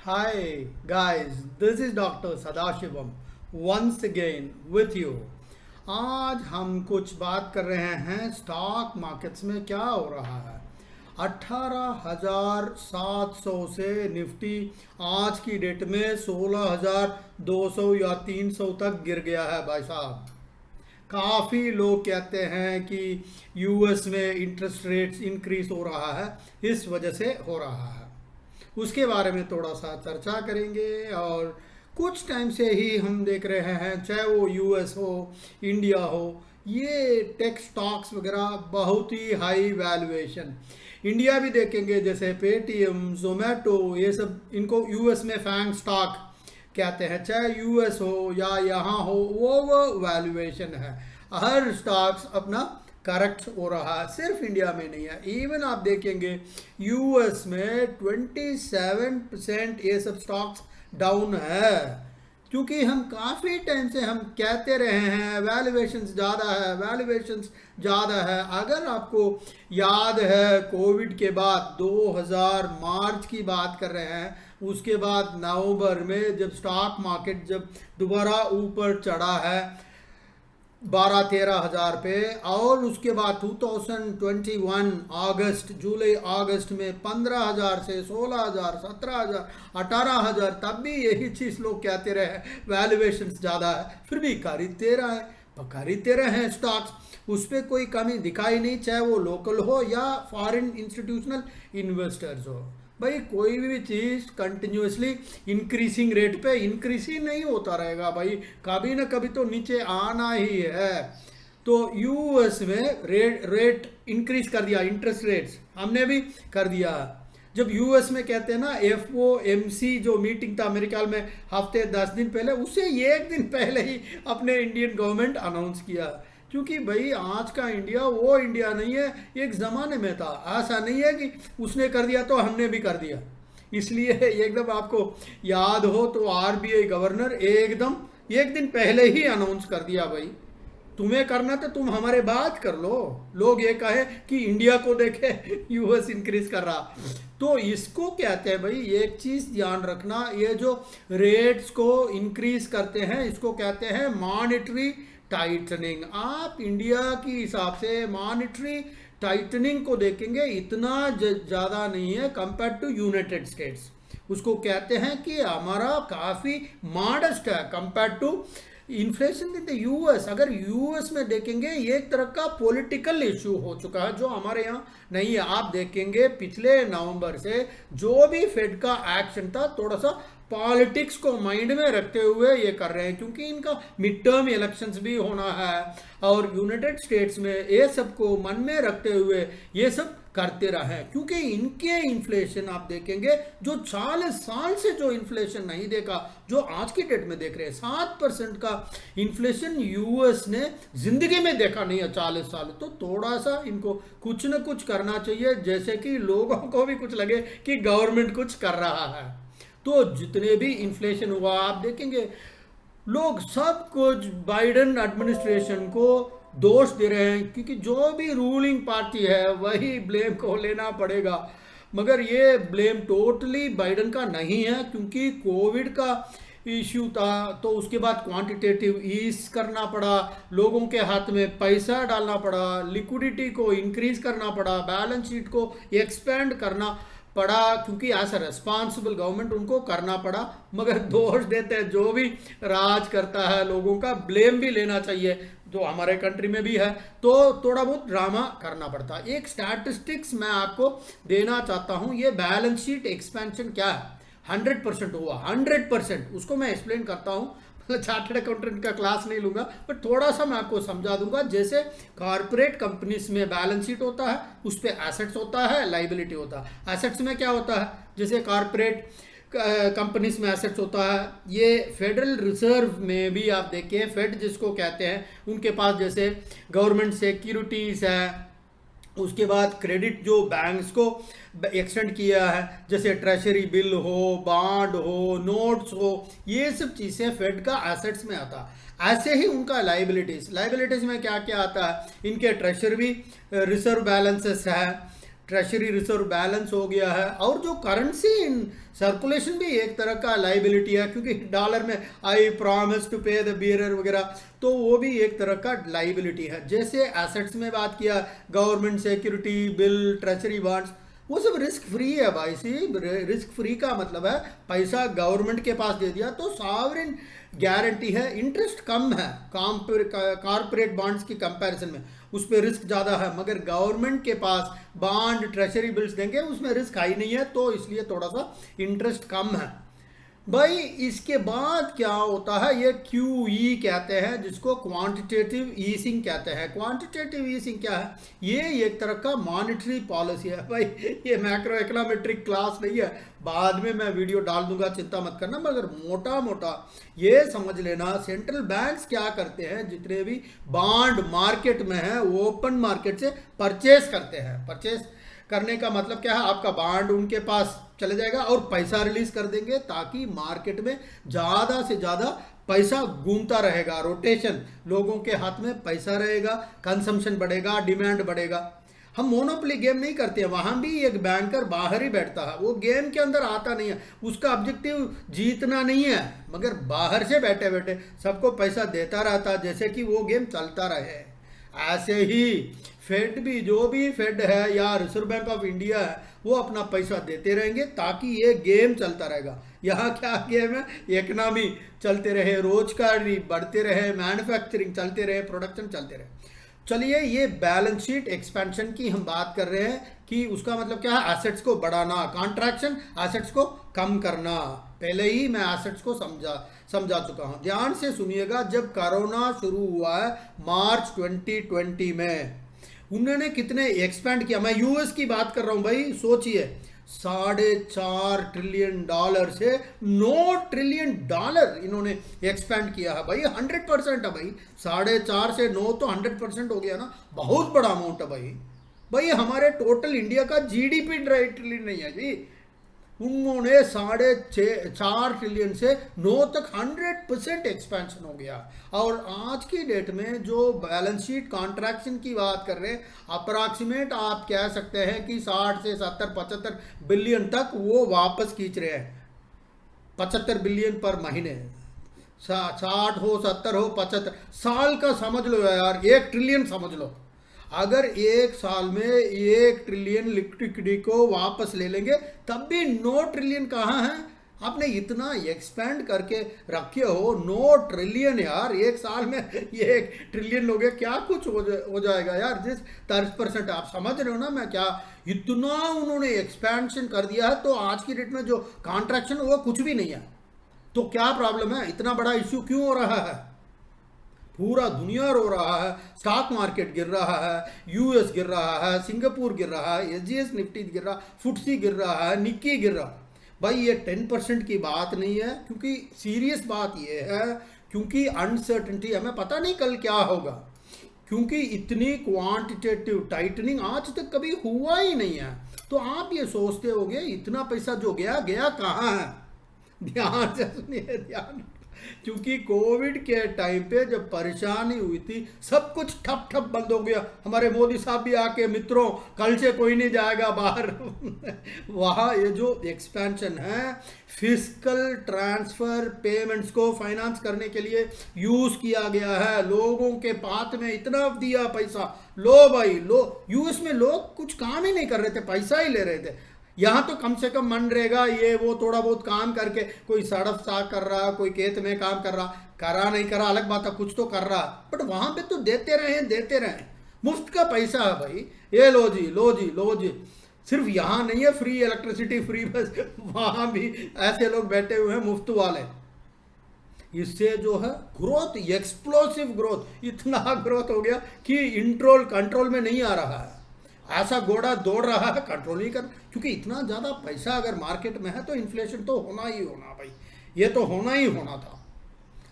Hi guys, this is Dr. Sadashivam once again with you. आज हम कुछ बात कर रहे हैं स्टॉक मार्केट्स में क्या हो रहा है। 18,700 से निफ्टी आज की डेट में 16,200 या 300 तक गिर गया है भाई साहब। काफ़ी लोग कहते हैं कि यूएस में इंटरेस्ट रेट्स इंक्रीज हो रहा है, इस वजह से हो रहा है। उसके बारे में थोड़ा सा चर्चा करेंगे। और कुछ टाइम से ही हम देख रहे हैं, चाहे वो यूएस हो, इंडिया हो, ये टेक स्टॉक्स वगैरह बहुत ही हाई वैल्यूएशन। इंडिया भी देखेंगे, जैसे पेटीएम, जोमेटो, ये सब इनको यूएस में फैंग स्टॉक कहते हैं। चाहे यूएस हो या यहाँ हो, वो वैल्यूएशन है। हर स्टॉक्स अपना करेक्ट हो रहा है, सिर्फ इंडिया में नहीं है। इवन आप देखेंगे यूएस में 27% ये सब स्टॉक्स डाउन है, क्योंकि हम काफ़ी टाइम से हम कहते रहे हैं वैल्यूएशंस ज़्यादा है, वैल्यूएशंस ज़्यादा है। अगर आपको याद है, कोविड के बाद 2000 मार्च की बात कर रहे हैं, उसके बाद नवंबर में जब स्टॉक मार्केट जब दोबारा ऊपर चढ़ा है 12-13 हज़ार पे, और उसके बाद 2021 अगस्त, जुलाई अगस्त में 15,000 से 16,000, 17,000, 18,000, तब भी यही चीज़ लोग कहते रहे वैल्यूएशन ज़्यादा है, फिर भी खरीदते रहे हैं स्टॉक्स। उस पर कोई कमी दिखाई नहीं, चाहे वो लोकल हो या फॉरेन इंस्टीट्यूशनल इन्वेस्टर्स हो। भाई कोई भी चीज़ कंटिन्यूसली इंक्रीजिंग रेट पे इंक्रीज ही नहीं होता रहेगा भाई, कभी ना कभी तो नीचे आना ही है। तो यूएस में रेट इंक्रीज कर दिया, इंटरेस्ट रेट्स हमने भी कर दिया। जब यूएस में कहते हैं ना FOMC जो मीटिंग था मेरे ख्याल में हफ्ते 10 दिन पहले, उससे एक दिन पहले ही अपने इंडियन गवर्नमेंट अनाउंस किया। क्योंकि भाई आज का इंडिया वो इंडिया नहीं है, एक ज़माने में था। ऐसा नहीं है कि उसने कर दिया तो हमने भी कर दिया। इसलिए एकदम आपको याद हो तो RBI गवर्नर एकदम एक दिन पहले ही अनाउंस कर दिया, भाई तुम्हें करना तो तुम हमारे बात कर लो। लोग ये कहे कि इंडिया को देखे यूएस इंक्रीज कर रहा, तो इसको कहते हैं भाई, एक चीज़ ध्यान रखना, ये जो रेट्स को इंक्रीज करते हैं इसको कहते हैं मॉनेटरी टाइटनिंग। आप इंडिया की हिसाब से मॉनेटरी टाइटनिंग को देखेंगे, इतना ज़्यादा नहीं है कंपेयर टू यूनाइटेड स्टेट्स। उसको कहते हैं कि हमारा काफ़ी मॉडेस्ट है compare to inflation in the US. अगर यूएस में देखेंगे ये एक तरह का पॉलिटिकल इशू हो चुका है, जो हमारे यहाँ नहीं है। आप देखेंगे पिछले नवंबर से जो भी फेड का एक्शन था, थोड़ा सा पॉलिटिक्स को माइंड में रखते हुए ये कर रहे हैं, क्योंकि इनका मिड टर्म इलेक्शंस भी होना है, और यूनाइटेड स्टेट्स में ये सब को मन में रखते हुए ये सब करते रहे। क्योंकि इनके इन्फ्लेशन आप देखेंगे, जो 40 साल से जो इन्फ्लेशन नहीं देखा, जो आज की डेट में देख रहे हैं 7% का इन्फ्लेशन यूएस ने जिंदगी में देखा नहीं है 40 साल। तो थोड़ा सा इनको कुछ न कुछ करना चाहिए, जैसे कि लोगों को भी कुछ लगे कि गवर्नमेंट कुछ कर रहा है। तो जितने भी इन्फ्लेशन हुआ आप देखेंगे, लोग सब कुछ बाइडेन एडमिनिस्ट्रेशन को दोष दे रहे हैं, क्योंकि जो भी रूलिंग पार्टी है वही ब्लेम को लेना पड़ेगा। मगर ये ब्लेम टोटली बाइडेन का नहीं है, क्योंकि कोविड का इश्यू था तो उसके बाद क्वांटिटेटिव ईज करना पड़ा, लोगों के हाथ में पैसा डालना पड़ा, लिक्विडिटी को इंक्रीज करना पड़ा, बैलेंस शीट को एक्सपेंड करना पड़ा, क्योंकि एज अ रेस्पॉन्सिबल गवर्नमेंट उनको करना पड़ा। मगर दोष देते हैं जो भी राज करता है, लोगों का ब्लेम भी लेना चाहिए, जो हमारे कंट्री में भी है, तो थोड़ा बहुत ड्रामा करना पड़ता है। एक स्टैटिस्टिक्स मैं आपको देना चाहता हूं, ये बैलेंस शीट एक्सपेंशन क्या है। 100% हुआ, 100%, उसको मैं एक्सप्लेन करता हूं। चार्टर्ड अकाउंटेंट का क्लास नहीं लूंगा, पर थोड़ा सा मैं आपको समझा दूंगा। जैसे कॉर्पोरेट कंपनीज में बैलेंस शीट होता है, उस पर एसेट्स होता है, लाइबिलिटी होता है। एसेट्स में क्या होता है, जैसे कॉर्पोरेट कंपनीज में एसेट्स होता है। ये फेडरल रिजर्व में भी आप देखिए, फेड जिसको कहते हैं, उनके पास जैसे गवर्नमेंट सिक्योरिटीज है, उसके बाद क्रेडिट जो बैंक्स को एक्सटेंड किया है, जैसे ट्रेजरी बिल हो, बॉन्ड हो, नोट्स हो, ये सब चीज़ें फेड का एसेट्स में आता है। ऐसे ही उनका लाइबिलिटीज में क्या क्या आता है, इनके ट्रेजरी रिजर्व बैलेंसेस है, ट्रेशरी रिजर्व बैलेंस हो गया है, और जो करेंसी इन सर्कुलेशन भी एक तरह का लाइबिलिटी है, क्योंकि डॉलर में आई प्रॉमिस टू पे द बियरर वगैरह, तो वो भी एक तरह का लाइबिलिटी है। जैसे एसेट्स में बात किया, government security, bill, treasury bonds, वो सब रिस्क फ्री है भाई। सी रिस्क फ्री का मतलब है पैसा गवर्नमेंट के पास दे दिया तो सॉवरेन गारंटी है, इंटरेस्ट कम है कॉर्पोरेट बॉन्ड्स की कंपैरिजन में, उस पर रिस्क ज़्यादा है। मगर गवर्नमेंट के पास बॉन्ड, ट्रेशरी बिल्स देंगे, उसमें रिस्क हाई नहीं है, तो इसलिए थोड़ा सा इंटरेस्ट कम है भाई। इसके बाद क्या होता है, ये QE कहते हैं, जिसको क्वांटिटेटिव ईजिंग कहते हैं। क्वांटिटेटिव ईजिंग क्या है, ये एक तरह का मॉनेटरी पॉलिसी है भाई। ये मैक्रो इकोनॉमेट्रिक क्लास नहीं है, बाद में मैं वीडियो डाल दूंगा, चिंता मत करना। मगर मोटा मोटा ये समझ लेना, सेंट्रल बैंक्स क्या करते हैं, जितने भी बॉन्ड मार्केट में है, ओपन मार्केट से परचेस करते हैं। परचेस करने का मतलब क्या है, आपका बॉन्ड उनके पास चले जाएगा और पैसा रिलीज कर देंगे, ताकि मार्केट में ज़्यादा से ज़्यादा पैसा घूमता रहेगा, रोटेशन, लोगों के हाथ में पैसा रहेगा, कंजम्पशन बढ़ेगा, डिमांड बढ़ेगा। हम मोनोपोली गेम नहीं करते हैं, वहाँ भी एक बैंकर बाहर ही बैठता है, वो गेम के अंदर आता नहीं है, उसका ऑब्जेक्टिव जीतना नहीं है, मगर बाहर से बैठे बैठे सबको पैसा देता रहता है, जैसे कि वो गेम चलता रहे। ऐसे ही फेड भी, जो भी फेड है या रिजर्व बैंक ऑफ इंडिया है, वो अपना पैसा देते रहेंगे, ताकि ये गेम चलता रहेगा। यहाँ क्या गेम है, इकोनॉमी चलते रहे, रोजगारी बढ़ते रहे, मैन्युफैक्चरिंग चलते रहे, प्रोडक्शन चलते रहे। चलिए, ये बैलेंस शीट एक्सपेंशन की हम बात कर रहे हैं कि उसका मतलब क्या है, एसेट्स को बढ़ाना, कॉन्ट्रैक्शन, एसेट्स को कम करना। पहले ही मैं एसेट्स को समझा चुका हूं, ध्यान से सुनिएगा। जब कोरोना शुरू हुआ है मार्च 2020 में, उन्होंने कितने एक्सपेंड किया, मैं यूएस की बात कर रहा हूं भाई। सोचिए, $4.5 ट्रिलियन से $9 ट्रिलियन इन्होंने एक्सपेंड किया है भाई। 100% है भाई, 4.5 से 9 तो 100% हो गया ना, बहुत बड़ा अमाउंट है भाई। भाई हमारे टोटल इंडिया का GDP ट्रिलियन नहीं है जी। उन्होंने 4.5 ट्रिलियन से 9 तक 100% एक्सपेंशन हो गया। और आज की डेट में जो बैलेंस शीट कॉन्ट्रैक्शन की बात कर रहे हैं, अप्रॉक्सीमेट आप कह सकते हैं कि 60 से 70, 75 बिलियन तक वो वापस खींच रहे हैं। 75 बिलियन पर महीने, 60 हो, 70 हो, 75 साल का समझ लो यार, 1 ट्रिलियन समझ लो। अगर एक साल में 1 ट्रिलियन लिक्विडिटी को वापस ले लेंगे, तब भी 9 ट्रिलियन कहाँ है। आपने इतना एक्सपेंड करके रखे हो, 9 ट्रिलियन यार, एक साल में 1 ट्रिलियन लोगे, क्या कुछ हो जाएगा यार। जिस 30% आप समझ रहे हो ना मैं क्या, इतना उन्होंने एक्सपेंशन कर दिया है, तो आज की डेट में जो कॉन्ट्रैक्शन वो कुछ भी नहीं है। तो क्या प्रॉब्लम है, इतना बड़ा इश्यू क्यों हो रहा है, पूरा दुनिया रो रहा है, स्टॉक मार्केट गिर रहा है, यूएस गिर रहा है, सिंगापुर गिर रहा है, एसजीएस निफ्टी गिर रहा, फुटसी गिर रहा है, निक्की गिर रहा। भाई ये 10% की बात नहीं है, क्योंकि सीरियस बात ये है, क्योंकि अनसर्टेनिटी, हमें पता नहीं कल क्या होगा, क्योंकि इतनी क्वांटिटेटिव टाइटनिंग आज तक कभी हुआ ही नहीं है। तो आप ये सोचते होगे इतना पैसा जो गया गया कहाँ है। ध्यान से सुनिए, ध्यान, क्योंकि कोविड के टाइम पे जब परेशानी हुई थी, सब कुछ ठप ठप बंद हो गया। हमारे मोदी साहब भी आके, मित्रों कल से कोई नहीं जाएगा बाहर वहाँ ये जो एक्सपेंशन है, फिस्कल ट्रांसफर पेमेंट्स को फाइनेंस करने के लिए यूज किया गया है। लोगों के पास में इतना दिया पैसा, लो भाई लो। यूएस में लोग कुछ काम ही नहीं कर रहे थे, पैसा ही ले रहे थे। यहाँ तो कम से कम मनरेगा ये वो थोड़ा बहुत काम करके, कोई सड़क साफ कर रहा, कोई खेत में काम कर रहा, करा नहीं करा अलग बात है, कुछ तो कर रहा, बट वहाँ पे तो देते रहे, मुफ्त का पैसा है भाई। ये लो जी, लो जी, लो जी। सिर्फ यहाँ नहीं है फ्री इलेक्ट्रिसिटी, फ्री बस, वहाँ भी ऐसे लोग बैठे हुए हैं मुफ्त वाले। इससे जो है ग्रोथ, एक्सप्लोसिव ग्रोथ, इतना ग्रोथ हो गया कि कंट्रोल में नहीं आ रहा है। ऐसा घोड़ा दौड़ रहा है, कंट्रोल नहीं कर, क्योंकि इतना ज़्यादा पैसा अगर मार्केट में है तो इन्फ्लेशन तो होना ही होना भाई, ये तो होना ही होना था।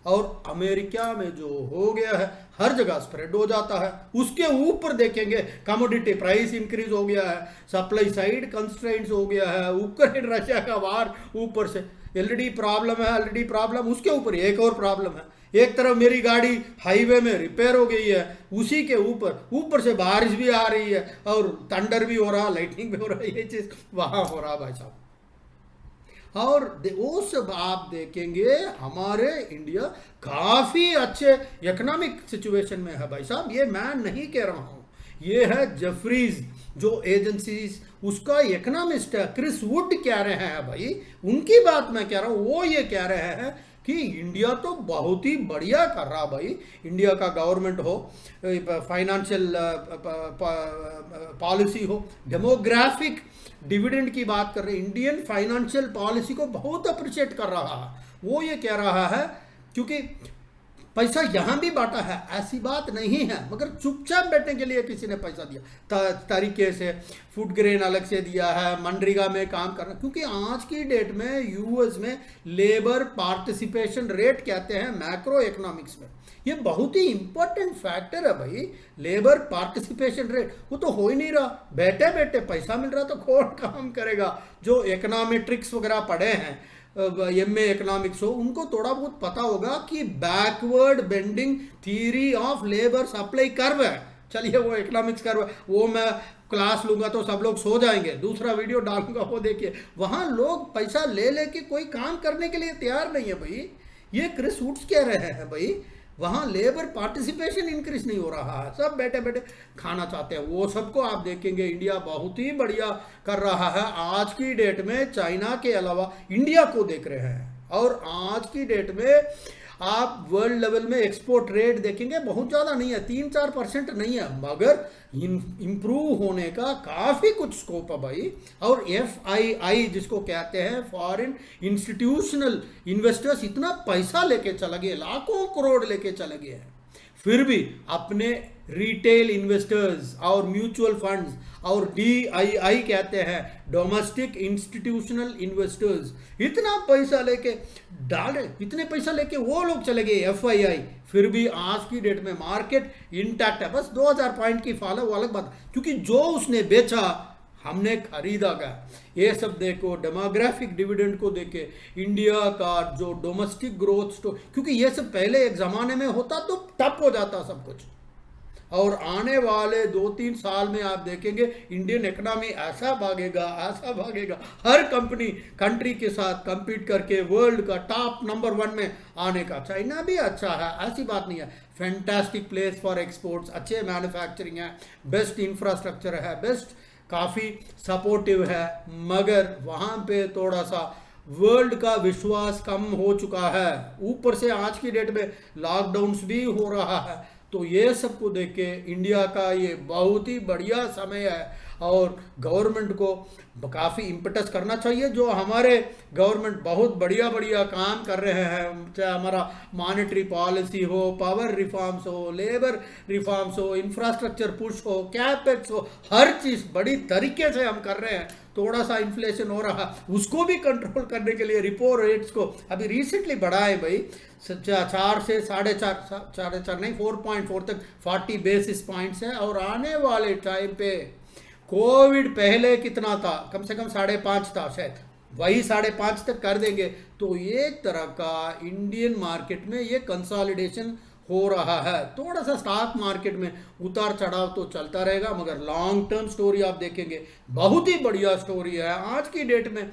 और अमेरिका में जो हो गया है, हर जगह स्प्रेड हो जाता है। उसके ऊपर देखेंगे कमोडिटी प्राइस इंक्रीज हो गया है, सप्लाई साइड कंस्ट्रेंट्स हो गया है, यूक्रेन रशिया का वार ऊपर से, ऑलरेडी प्रॉब्लम है, उसके ऊपर एक और प्रॉब्लम है। एक तरफ मेरी गाड़ी हाईवे में रिपेयर हो गई है, उसी के ऊपर से बारिश भी आ रही है और थंडर भी हो रहा, लाइटनिंग भी हो रहा है, ये चीज वहां हो रहा भाई साहब। और वो सब आप देखेंगे हमारे इंडिया काफी अच्छे इकोनॉमिक सिचुएशन में है भाई साहब। ये मैं नहीं कह रहा हूं, ये है जेफरीज जो एजेंसीज उसका इकोनॉमिस्ट है, क्रिस वुड कह रहे हैं भाई, उनकी बात मैं कह रहा हूं। वो ये कह रहे हैं कि इंडिया तो बहुत ही बढ़िया कर रहा भाई, इंडिया का गवर्नमेंट हो, फाइनेंशियल पॉलिसी हो, डेमोग्राफिक डिविडेंड की बात कर रहे हैं, इंडियन फाइनेंशियल पॉलिसी को बहुत अप्रिशिएट कर रहा है। वो ये कह रहा है क्योंकि पैसा यहां भी बांटा है, ऐसी बात नहीं है, मगर चुपचाप बैठने के लिए किसी ने पैसा दिया तरीके से, फूड ग्रेन अलग से दिया है, मनरेगा में काम करना, क्योंकि आज की डेट में यूएस में लेबर पार्टिसिपेशन रेट कहते हैं मैक्रो इकोनॉमिक्स में, ये बहुत ही इंपॉर्टेंट फैक्टर है भाई। लेबर पार्टिसिपेशन रेट वो तो हो ही नहीं रहा, बैठे बैठे पैसा मिल रहा तो कौन काम करेगा। जो इकोनॉमेट्रिक्स वगैरह पढ़े हैं, एमए इकोनॉमिक्स हो, उनको थोड़ा बहुत पता होगा कि backward bending theory of labour supply curve है। चलिए वो इकोनॉमिक्स कर्व, वो मैं क्लास लूंगा तो सब लोग सो जाएंगे, दूसरा वीडियो डालूंगा वो देखिए। वहां लोग पैसा ले लेके कोई काम करने के लिए तैयार नहीं है भाई, ये क्रिस वुड्स कह रहे हैं भाई। वहां लेबर पार्टिसिपेशन इंक्रीज नहीं हो रहा है, सब बैठे बैठे खाना चाहते हैं। वो सबको आप देखेंगे इंडिया बहुत ही बढ़िया कर रहा है। आज की डेट में चाइना के अलावा इंडिया को देख रहे हैं, और आज की डेट में आप वर्ल्ड लेवल में एक्सपोर्ट रेट देखेंगे बहुत ज़्यादा नहीं है, 3-4% नहीं है, मगर इम्प्रूव होने का काफ़ी कुछ स्कोप है भाई। और FII जिसको कहते हैं फॉरेन इंस्टीट्यूशनल इन्वेस्टर्स इतना पैसा लेके चले गए, लाखों करोड़ लेके चले गए हैं, फिर भी अपने रिटेल इन्वेस्टर्स और म्यूचुअल फंड्स और DII कहते हैं डोमेस्टिक इंस्टीट्यूशनल इन्वेस्टर्स इतना पैसा लेके डाले, इतने पैसा लेके वो लोग चले गए FII, फिर भी आज की डेट में मार्केट इंटैक्ट है। बस 2000 पॉइंट की फॉल है, वो अलग बात, क्योंकि जो उसने बेचा हमने खरीदा गया। ये सब देखो, डेमोग्राफिक डिविडेंड को देखे, इंडिया का जो डोमेस्टिक ग्रोथ क्योंकि ये सब पहले एक जमाने में होता तो ठप हो जाता सब कुछ, और आने वाले 2-3 साल में आप देखेंगे इंडियन इकोनॉमी ऐसा भागेगा, ऐसा भागेगा, हर कंट्री के साथ compete करके वर्ल्ड का टॉप नंबर 1 में आने का। चाइना भी अच्छा है, ऐसी बात नहीं है, फैंटास्टिक प्लेस फॉर एक्सपोर्ट्स, अच्छे मैन्युफैक्चरिंग है, बेस्ट इंफ्रास्ट्रक्चर है, बेस्ट काफ़ी सपोर्टिव है, मगर वहाँ पे थोड़ा सा वर्ल्ड का विश्वास कम हो चुका है। ऊपर से आज की डेट में लॉकडाउन्स भी हो रहा है, तो ये सब को देख के इंडिया का ये बहुत ही बढ़िया समय है, और गवर्नमेंट को काफ़ी इम्पटस करना चाहिए। जो हमारे गवर्नमेंट बहुत बढ़िया बढ़िया काम कर रहे हैं, चाहे हमारा मॉनेटरी पॉलिसी हो, पावर रिफॉर्म्स हो, लेबर रिफॉर्म्स हो, इंफ्रास्ट्रक्चर पुश हो, कैपेक्स हो, हर चीज़ बड़ी तरीके से हम कर रहे हैं। थोड़ा सा इन्फ्लेशन हो रहा, उसको भी कंट्रोल करने के लिए रिपो रेट्स को अभी रिसेंटली बढ़ाए भाई, 4 से 4.5 नहीं 4.4 तक 40 बेसिस पॉइंट्स है, और आने वाले टाइम पे कोविड पहले कितना था, कम से कम 5.5 था, शायद वही 5.5 तक कर देंगे। तो एक तरह का इंडियन मार्केट में ये कंसोलिडेशन हो रहा है। थोड़ा सा स्टॉक मार्केट में उतार चढ़ाव तो चलता रहेगा, मगर लॉन्ग टर्म स्टोरी आप देखेंगे बहुत ही बढ़िया स्टोरी है। आज की डेट में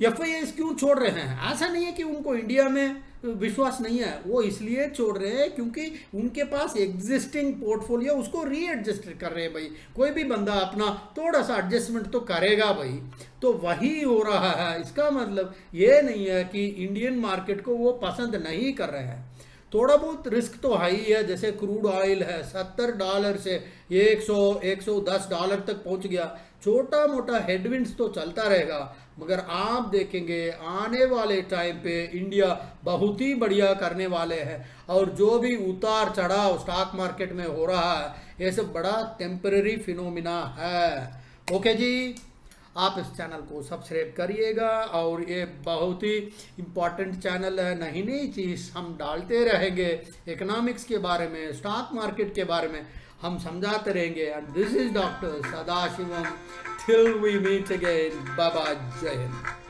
FIIs क्यों छोड़ रहे हैं, ऐसा नहीं है कि उनको इंडिया में विश्वास नहीं है, वो इसलिए छोड़ रहे हैं क्योंकि उनके पास एग्जिस्टिंग पोर्टफोलियो उसको रीएडजस्ट कर रहे हैं भाई। कोई भी बंदा अपना थोड़ा सा एडजस्टमेंट तो करेगा भाई, तो वही हो रहा है। इसका मतलब ये नहीं है कि इंडियन मार्केट को वो पसंद नहीं कर रहे हैं, थोड़ा बहुत रिस्क तो हाई है। जैसे क्रूड ऑयल है $70 से 100-110 डॉलर तक पहुंच गया, छोटा मोटा हेडविंड्स तो चलता रहेगा, मगर आप देखेंगे आने वाले टाइम पे इंडिया बहुत ही बढ़िया करने वाले हैं। और जो भी उतार चढ़ाव स्टॉक मार्केट में हो रहा है, ये सब बड़ा टेम्पररी फिनोमिना है। ओके जी, आप इस चैनल को सब्सक्राइब करिएगा, और ये बहुत ही इम्पॉर्टेंट चैनल है, नई नई चीज़ हम डालते रहेंगे, इकोनॉमिक्स के बारे में, स्टॉक मार्केट के बारे में हम समझाते रहेंगे। And this is doctor Sadashivam, till we meet again, bye bye, जय हिंद।